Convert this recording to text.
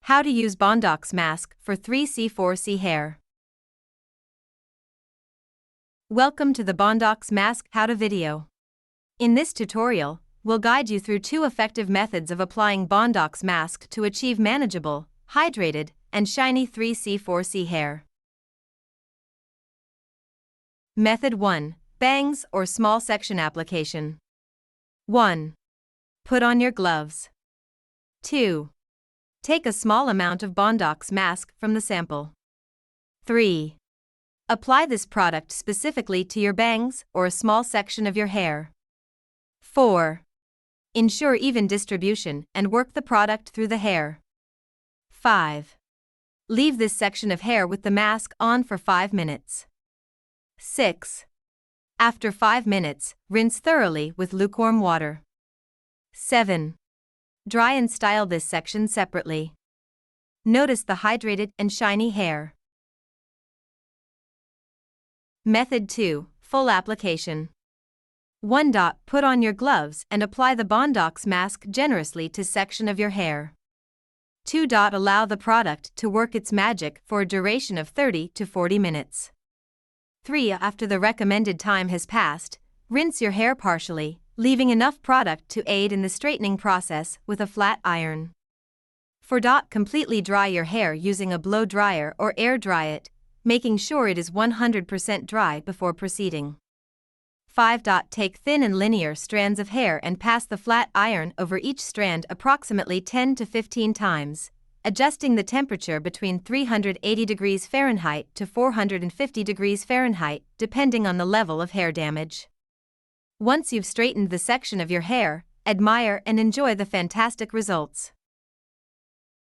How to use Bondox mask for 3C4C hair. Welcome to the Bondox mask how-to video. In this tutorial, we'll guide you through 2 effective methods of applying Bondox mask to achieve manageable, hydrated, and shiny 3C4C hair. Method 1. Bangs or small section application. 1. Put on your gloves. 2. Take a small amount of Bondox mask from the sample. 3. Apply this product specifically to your bangs or a small section of your hair. 4. Ensure even distribution and work the product through the hair. 5. Leave this section of hair with the mask on for 5 minutes. 6. After 5 minutes, rinse thoroughly with lukewarm water. 7. Dry and style this section separately. Notice the hydrated and shiny hair. Method 2. Full application. 1. Put on your gloves and apply the Bondox mask generously to section of your hair. 2. Allow the product to work its magic for a duration of 30 to 40 minutes. 3. After the recommended time has passed, rinse your hair partially, leaving enough product to aid in the straightening process with a flat iron. 4. Completely dry your hair using a blow dryer or air dry it, making sure it is 100% dry before proceeding. 5. Take thin and linear strands of hair and pass the flat iron over each strand approximately 10 to 15 times, adjusting the temperature between 380 degrees Fahrenheit to 450 degrees Fahrenheit depending on the level of hair damage. Once you've straightened the section of your hair, admire and enjoy the fantastic results.